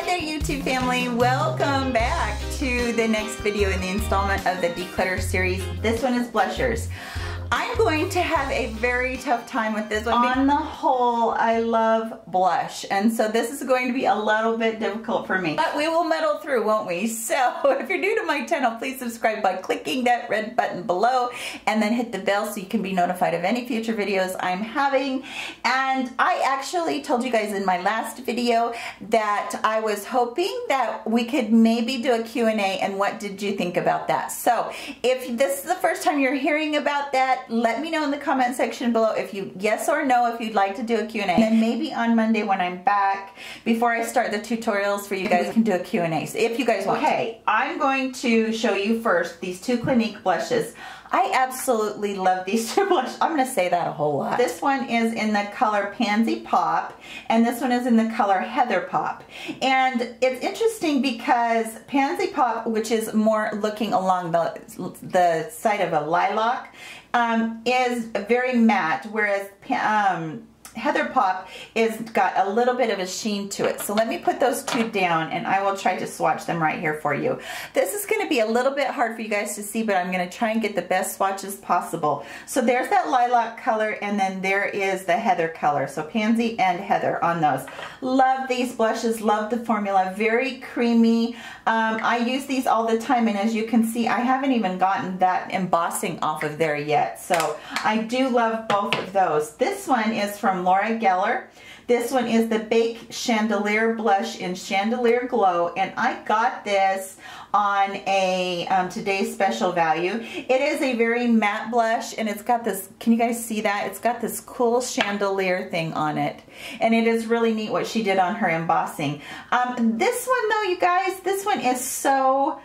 Hi there, YouTube family. Welcome back to the next video in the installment of the Declutter series. This one is blushers. I'm going to have a very tough time with this one. On the whole, I love blush, and so this is going to be a little bit difficult for me. But we will muddle through, won't we? So if you're new to my channel, please subscribe by clicking that red button below and then hit the bell so you can be notified of any future videos I'm having. And I actually told you guys in my last video that I was hoping that we could maybe do a Q&A, and what did you think about that? So if this is the first time you're hearing about that, let me know in the comment section below if you, yes or no, if you'd like to do a Q&A. And then maybe on Monday when I'm back, before I start the tutorials for you guys, we can do a Q&A, so if you guys want. Okay, I'm going to show you first these two Clinique blushes. I absolutely love these two blushes. I'm going to say that a whole lot. This one is in the color Pansy Pop, and this one is in the color Heather Pop. And it's interesting because Pansy Pop, which is more looking along the side of a lilac, is very matte, whereas Heather Pop is got a little bit of a sheen to it. So let me put those two down and I will try to swatch them right here for you. This is going to be a little bit hard for you guys to see, but I'm going to try and get the best swatches possible. So there's that lilac color, and then there is the Heather color. So Pansy and Heather on those. Love these blushes, love the formula, very creamy. I use these all the time, and as you can see, I haven't even gotten that embossing off of there yet. So I do love both of those. This one is from Laura Geller. This one is the Bake Chandelier Blush in Chandelier Glow, and I got this on a today's special value. It is a very matte blush, and it's got this, can you guys see that? It's got this cool chandelier thing on it, and it is really neat what she did on her embossing. This one though, you guys, this one is so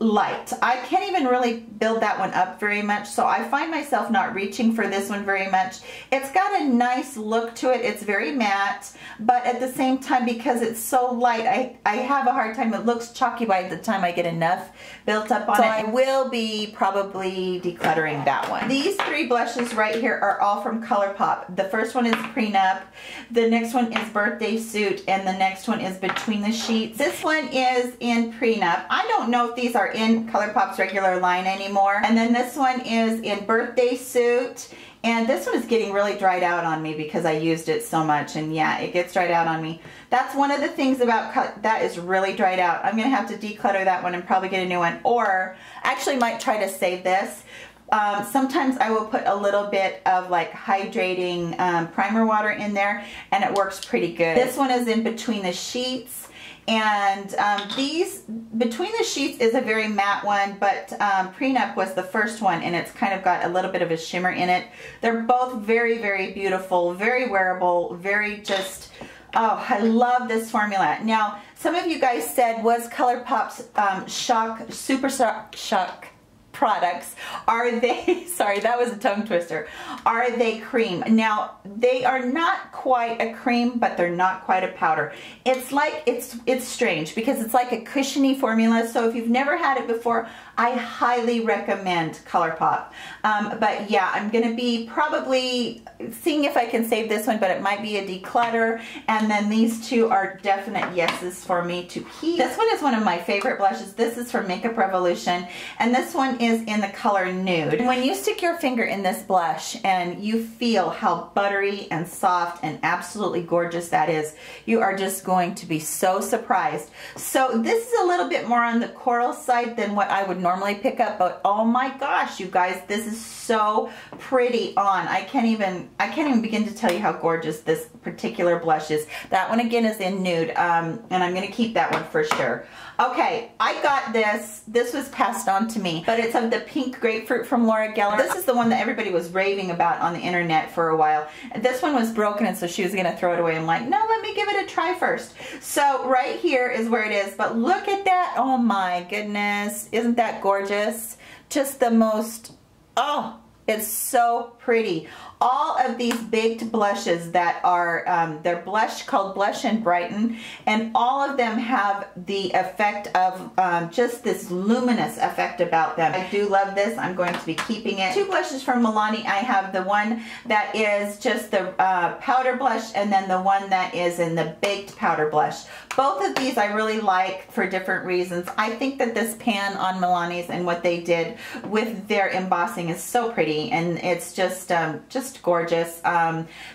light. I can't even really build that one up very much, so I find myself not reaching for this one very much. It's got a nice look to it. It's very matte, but at the same time, because it's so light, I have a hard time. It looks chalky by the time I get enough built up on it. So I will be probably decluttering that one. These three blushes right here are all from Colourpop. The first one is Prenup, the next one is Birthday Suit, and the next one is Between the Sheets. This one is in Prenup. I don't know if these are in Colourpop's regular line anymore. And then this one is in Birthday Suit, and this one is getting really dried out on me because I used it so much, and yeah, it gets dried out on me. That's one of the things about that is really dried out. I'm gonna have to declutter that one and probably get a new one, or actually might try to save this. Sometimes I will put a little bit of like hydrating primer water in there, and it works pretty good. This one is in Between the Sheets. And these, Between the Sheets is a very matte one, but Prenup was the first one, and it's kind of got a little bit of a shimmer in it. They're both very, very beautiful, very wearable, very just, oh, I love this formula. Now, some of you guys said, was Colourpop's Super Shock products, are they, sorry, that was a tongue twister, are they cream? Now, they are not quite a cream, but they're not quite a powder. It's like, it's strange because it's like a cushiony formula, so if you've never had it before, I highly recommend Colourpop. But yeah, I'm going to be probably seeing if I can save this one, but it might be a declutter. And then these two are definite yeses for me to keep. This one is one of my favorite blushes. This is from Makeup Revolution, and this one is in the color Nude. When you stick your finger in this blush and you feel how buttery and soft and absolutely gorgeous that is, you are just going to be so surprised. So this is a little bit more on the coral side than what I would normally pick up, but oh my gosh, you guys, this is so pretty on. I can't even begin to tell you how gorgeous this particular blush is. That one again is in Nude, and I'm going to keep that one for sure. Okay, I got this. This was passed on to me, but it's of the pink grapefruit from Laura Geller. This is the one that everybody was raving about on the internet for a while. This one was broken, and so she was going to throw it away. I'm like, no, let me give it a try first. So right here is where it is, but look at that. Oh my goodness. Isn't that gorgeous? Just the most, oh, It's so pretty. All of these baked blushes that are, they're called Blush and Brighten, and all of them have the effect of just this luminous effect about them. I do love this. I'm going to be keeping it. Two blushes from Milani. I have the one that is just the powder blush, and then the one that is in the baked powder blush. Both of these I really like for different reasons. I think that this pan on Milani's and what they did with their embossing is so pretty, and it's just gorgeous.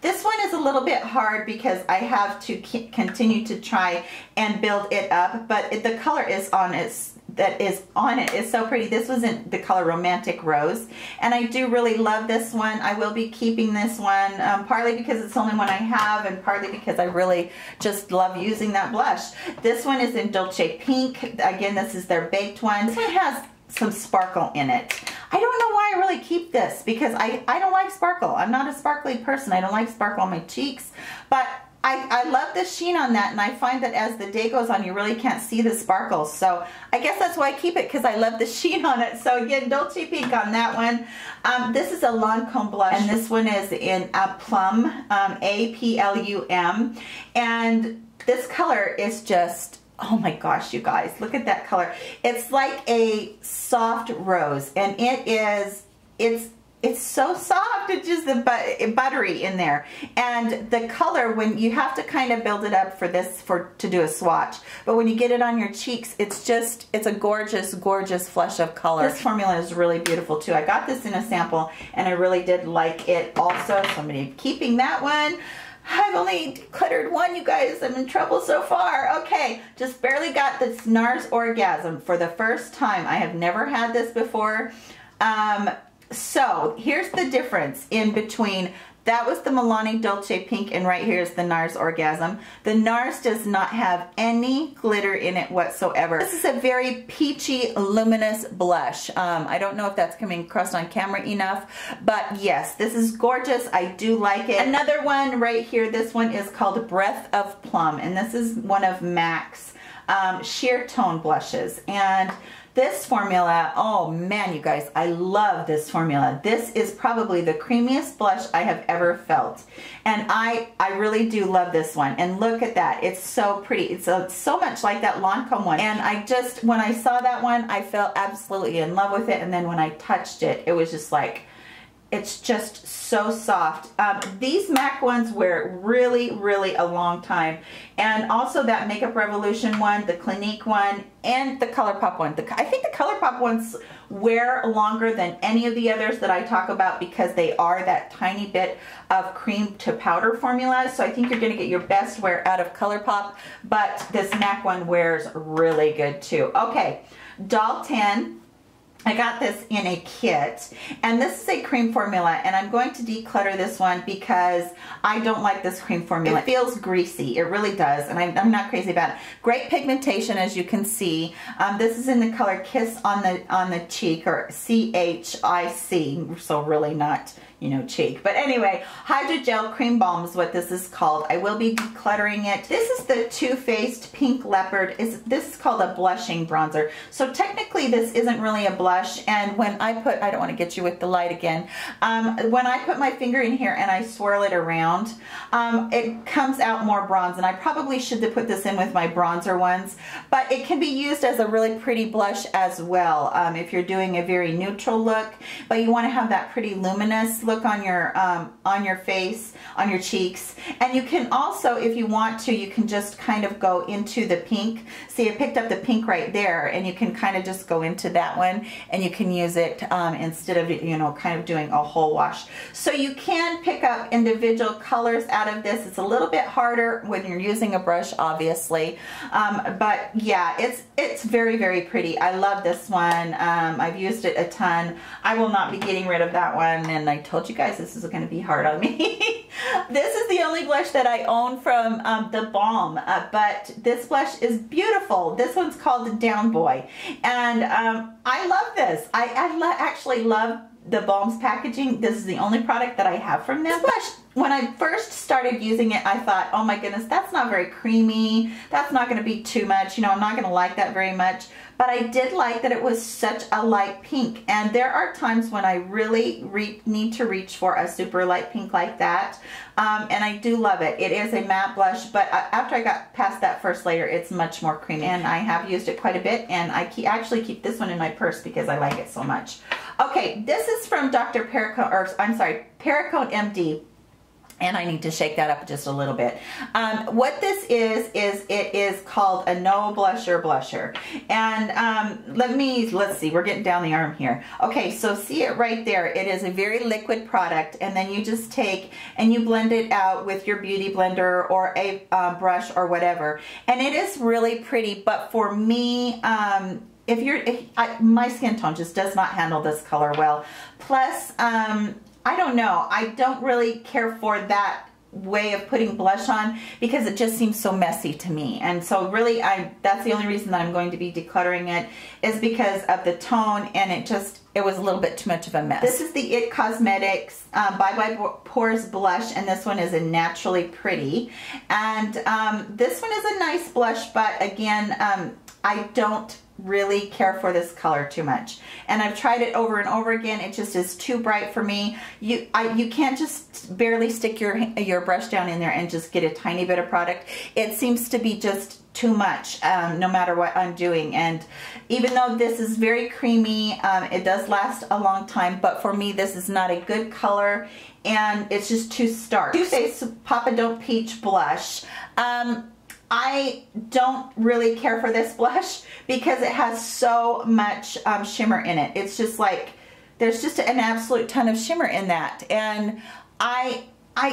This one is a little bit hard because I have to continue to try and build it up, but the color is on it. That is on it is so pretty. This was in the color Romantic Rose, and I do really love this one. I will be keeping this one, partly because it's the only one I have, and partly because I really just love using that blush. This one is in Dolce Pink. Again, this is their baked one. This one has some sparkle in it. I don't know why I really keep this, because I don't like sparkle. I'm not a sparkly person. I don't like sparkle on my cheeks, but I love the sheen on that, and I find that as the day goes on, you really can't see the sparkles. So I guess that's why I keep it, because I love the sheen on it. So again, Dolce Pink on that one. This is a Lancome blush, and this one is in Aplum, A-P-L-U-M. And this color is just, oh my gosh, you guys, look at that color. It's like a soft rose, and it's so soft. It's just buttery in there, and the color, when you have to kind of build it up for this to do a swatch, but when you get it on your cheeks, it's a gorgeous flush of color. This formula is really beautiful too. I got this in a sample, and I really did like it also, so I'm going to be keeping that one. I've only decluttered one, you guys. I'm in trouble so far. Okay, just barely got this Nars Orgasm for the first time. I have never had this before. So here's the difference in between. That was the Milani Dolce Pink, and right here is the Nars Orgasm. The Nars does not have any glitter in it whatsoever. This is a very peachy, luminous blush. I don't know if that's coming across on camera enough, but yes, this is gorgeous. I do like it. Another one right here, this one is called Breath of Plum, and this is one of MAC's sheer tone blushes. And this formula, oh man, you guys, I love this formula. This is probably the creamiest blush I have ever felt. And I really do love this one. And look at that. It's so pretty. It's so much like that Lancome one. And when I saw that one, I fell absolutely in love with it. And then when I touched it, it was just like, it's just so soft. These MAC ones wear really a long time, and also that Makeup Revolution one, the Clinique one, and the Colourpop one. I think the Colourpop ones wear longer than any of the others that I talk about, because they are that tiny bit of cream to powder formula. So I think you're going to get your best wear out of Colourpop, but this MAC one wears really good too. Okay, Doll 10. I got this in a kit, and this is a cream formula, and I'm going to declutter this one because I don't like this cream formula. It feels greasy. It really does, and I'm not crazy about it. Great pigmentation, as you can see. This is in the color Kiss on the Cheek, or C-H-I-C, so really not, you know, cheek. But anyway, Hydrogel Cream Balm is what this is called. I will be decluttering it. This is the Too Faced Pink Leopard. This is called a blushing bronzer. So technically this isn't really a blush, and when I don't want to get you with the light again, when I put my finger in here and I swirl it around, it comes out more bronze, and I probably should have put this in with my bronzer ones, but it can be used as a really pretty blush as well, if you're doing a very neutral look, but you want to have that pretty luminous look on your face, on your cheeks. And you can also, if you want to, you can just kind of go into the pink. See, I picked up the pink right there, and you can kind of just go into that one, and you can use it instead of, you know, kind of doing a whole wash. So you can pick up individual colors out of this. It's a little bit harder when you're using a brush, obviously, but yeah, it's very pretty. I love this one. I've used it a ton. I will not be getting rid of that one, and I told you guys this is going to be hard on me. This is the only blush that I own from the Balm, but this blush is beautiful. This one's called Down Boy, and I love this. I actually love the Balm's packaging. This is the only product that I have from them. When I first started using it, I thought, oh my goodness, that's not very creamy. That's not going to be too much. You know, I'm not going to like that very much. But I did like that it was such a light pink. And there are times when I really need to reach for a super light pink like that. And I do love it. It is a matte blush, but after I got past that first layer, it's much more creamy. And I have used it quite a bit, and I actually keep this one in my purse because I like it so much. Okay, this is from Dr. Perricone, or I'm sorry, Perricone MD. And I need to shake that up just a little bit. What this is it is called a Null Blusher. And let's see, we're getting down the arm here. Okay, so see it right there. It is a very liquid product, and then you just take and you blend it out with your beauty blender or a brush or whatever. And it is really pretty, but for me, my skin tone just does not handle this color well. Plus, I don't know. I don't really care for that way of putting blush on because it just seems so messy to me. And so really, that's the only reason that I'm going to be decluttering it, is because of the tone, and it was a little bit too much of a mess. This is the IT Cosmetics Bye Bye Pores blush, and this one is a Naturally Pretty. And this one is a nice blush, but again, I don't really care for this color too much, and I've tried it over and over again. It just is too bright for me. You can't just barely stick your brush down in there and just get a tiny bit of product. It seems to be just too much, no matter what I'm doing. And even though this is very creamy, it does last a long time, but for me this is not a good color, and it's just too stark. Too Faced Papa Don't Peach blush. I don't really care for this blush because it has so much shimmer in it. It's just like, there's just an absolute ton of shimmer in that. And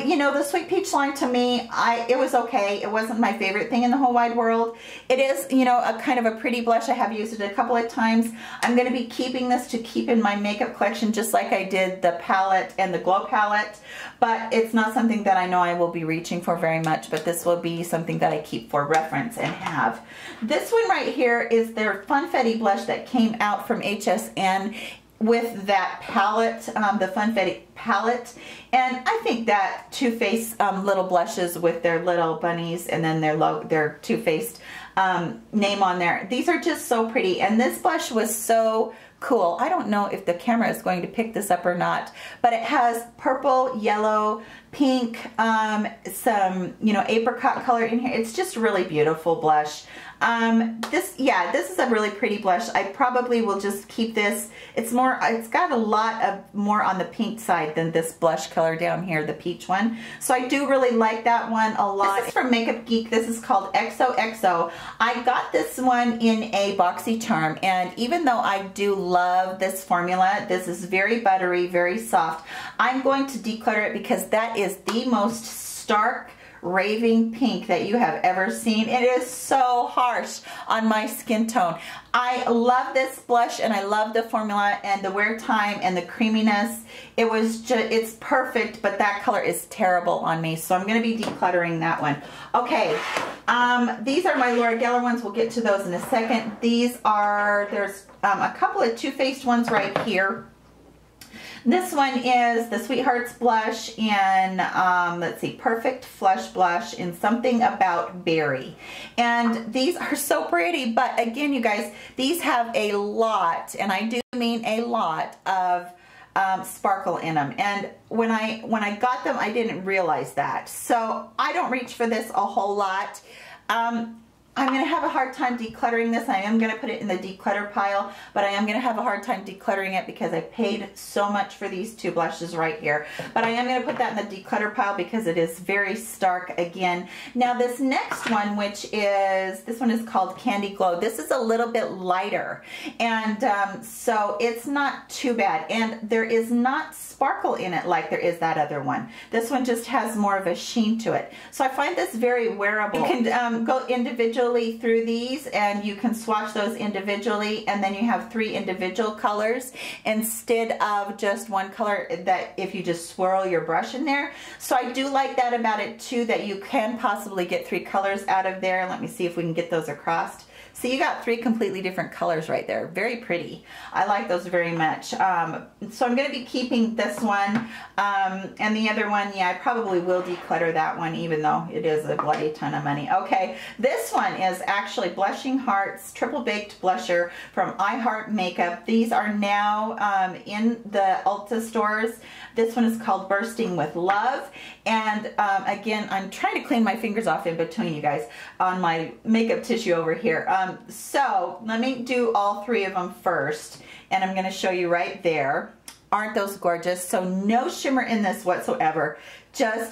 you know, the Sweet Peach line to me, it was okay. It wasn't my favorite thing in the whole wide world. It is, you know, a kind of a pretty blush. I have used it a couple of times. I'm going to be keeping this to keep in my makeup collection, just like I did the palette and the Glow palette. But it's not something that I know I will be reaching for very much, but this will be something that I keep for reference and have. This one right here is their Funfetti blush that came out from HSN with that palette, the Funfetti palette. And I think that Too Faced little blushes with their little bunnies and then their Too Faced name on there, these are just so pretty. And this blush was so cool. I don't know if the camera is going to pick this up or not, but it has purple, yellow, pink, some, you know, apricot color in here. It's just really beautiful blush. This is a really pretty blush. I probably will just keep this. It's got a lot of more on the pink side than this blush color down here, the peach one. So I do really like that one a lot. This is from Makeup Geek. This is called Xoxo. I got this one in a BoxyCharm, and even though I do love this formula, this is very buttery, very soft, I'm going to declutter it because that is the most stark, raving pink that you have ever seen. It is so harsh on my skin tone. I love this blush, and I love the formula and the wear time and the creaminess. It's perfect, but that color is terrible on me, so I'm going to be decluttering that one. Okay, these are my Laura Geller ones. We'll get to those in a second. There's a couple of Too Faced ones right here. This one is the Sweethearts blush in, let's see, Perfect Flush Blush in Something About Berry. And these are so pretty, but again, you guys, these have a lot, and I do mean a lot, of sparkle in them. And when I got them, I didn't realize that. So I don't reach for this a whole lot. I'm going to have a hard time decluttering this. I am going to put it in the declutter pile, but I am going to have a hard time decluttering it because I paid so much for these two blushes right here. But I am going to put that in the declutter pile because it is very stark again. Now this next one, this one is called Candy Glow. This is a little bit lighter, and so it's not too bad. And there is not sparkle in it like there is that other one. This one just has more of a sheen to it. So I find this very wearable. You can go individually through these, and you can swatch those individually, and then you have 3 individual colors instead of just one color that if you just swirl your brush in there. So I do like that about it too, that you can possibly get 3 colors out of there. Let me see if we can get those across So you got 3 completely different colors right there. Very pretty. I like those very much. So I'm going to be keeping this one. And the other one, yeah, I probably will declutter that one, even though it is a bloody ton of money. Okay, this one is actually Blushing Hearts Triple Baked Blusher from I Heart Makeup. These are now in the Ulta stores. This one is called Bursting with Love. And again, I'm trying to clean my fingers off in between, you guys, on my makeup tissue over here. So let me do all 3 of them first, and I'm going to show you right there. Aren't those gorgeous? So no shimmer in this whatsoever.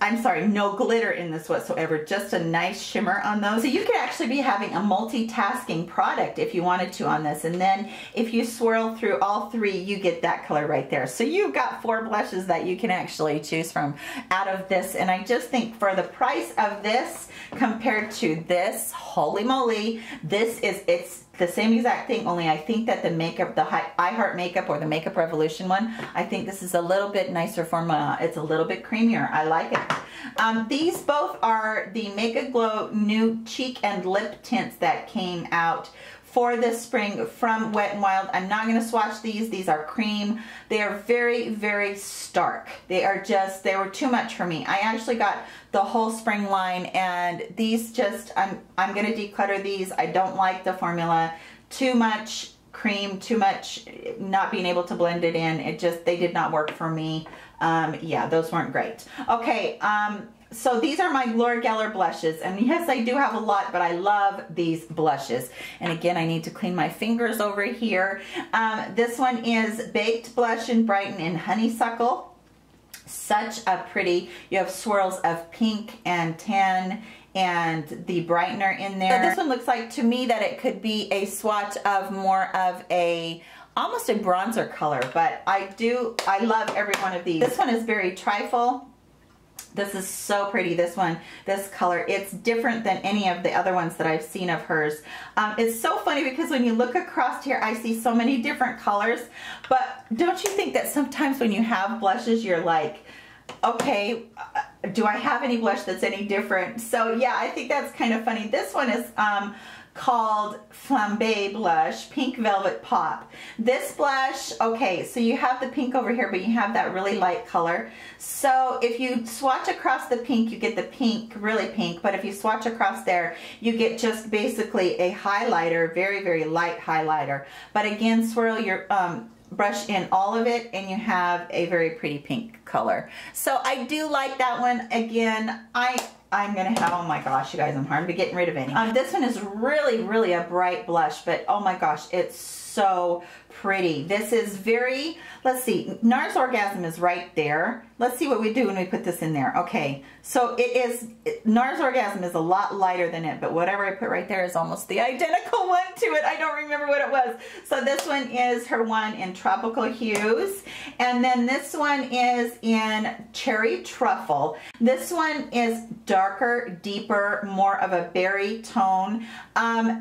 I'm sorry, no glitter in this whatsoever. Just a nice shimmer on those. So you could actually be having a multitasking product if you wanted to on this. And then if you swirl through all 3, you get that color right there. So you've got 4 blushes that you can actually choose from out of this. And I just think for the price of this compared to this, holy moly, it's the same exact thing, only I think that the makeup, the I Heart Makeup or the Makeup Revolution one, I think this is a little bit nicer formula. It's a little bit creamier. I like it. These both are the Make a Glow new cheek and lip tints that came out for this spring from Wet n Wild. I'm not going to swatch these. These are cream. They are very, very stark. They were too much for me. I actually got the whole spring line, and these just, I'm going to declutter these. I don't like the formula. Too much cream, too much not being able to blend it in. They did not work for me. Yeah, those weren't great. Okay, so these are my Laura Geller blushes, and yes, I do have a lot, but I love these blushes. And again, I need to clean my fingers over here. This one is Baked Blush in Brighten in Honeysuckle. Such a pretty, you have swirls of pink and tan and the brightener in there. So this one looks like to me that it could be a swatch of more of almost a bronzer color, but I love every one of these. This one is very trifle. This is so pretty, this one, this color. It's different than any of the other ones that I've seen of hers. It's so funny because when you look across here, I see so many different colors, but don't you think that sometimes when you have blushes, you're like, okay, do I have any blush that's any different? So yeah, I think that's kind of funny. This one is called Flambe Blush, Pink Velvet Pop. This blush, okay, so you have the pink over here, but you have that really light color. So if you swatch across the pink, you get the pink, really pink, but if you swatch across there, you get just basically a highlighter, very, very light highlighter. But again, swirl your brush in all of it, and you have a very pretty pink color. So I do like that one. Again, I'm gonna have, oh my gosh, you guys, I'm hard to be getting rid of any. This one is really, really a bright blush, but oh my gosh, it's so pretty. This is very, let's see, Nars Orgasm is right there. Let's see what we do when we put this in there. Okay, so Nars Orgasm is a lot lighter than it, but whatever I put right there is almost the identical one to it. I don't remember what it was. So this one is her one in Tropical Hues, and then this one is in Cherry Truffle. This one is darker, deeper, more of a berry tone.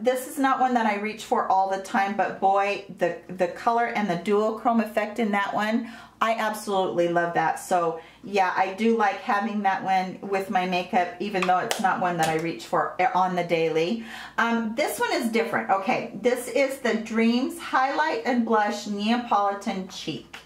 This is not one that I reach for all the time, but boy, the color and the duochrome effect in that one, I absolutely love that. So yeah, I do like having that one with my makeup, even though it's not one that I reach for on the daily. This one is different. Okay, this is the Dreams Highlight and Blush Neapolitan Cheek.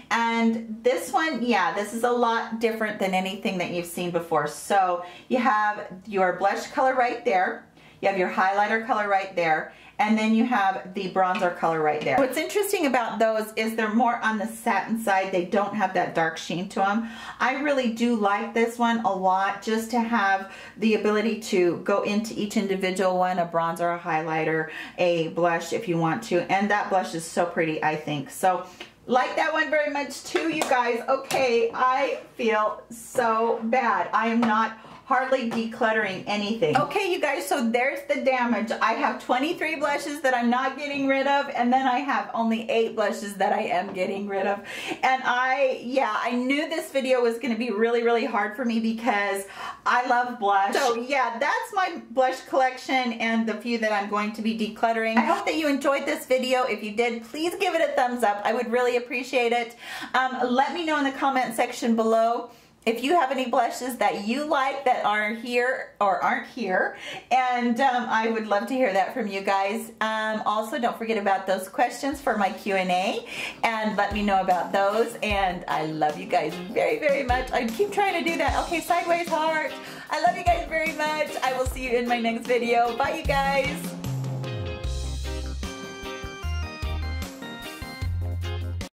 And this one, yeah, this is a lot different than anything that you've seen before. So you have your blush color right there. You have your highlighter color right there. And then you have the bronzer color right there. What's interesting about those is they're more on the satin side. They don't have that dark sheen to them. I really do like this one a lot, just to have the ability to go into each individual one, a bronzer, a highlighter, a blush if you want to. And that blush is so pretty, I think. So like that one very much too, you guys. Okay, I feel so bad. I am not hardly decluttering anything. Okay, you guys, so there's the damage. I have 23 blushes that I'm not getting rid of, and then I have only 8 blushes that I am getting rid of. And I knew this video was gonna be really, really hard for me because I love blush. So yeah, that's my blush collection and the few that I'm going to be decluttering. I hope that you enjoyed this video. If you did, please give it a thumbs up. I would really appreciate it. Let me know in the comment section below if you have any blushes that you like that aren't here, and I would love to hear that from you guys. Also, don't forget about those questions for my Q&A, and let me know about those. And I love you guys very, very much. I keep trying to do that. Okay, sideways heart. I love you guys very much. I will see you in my next video. Bye, you guys.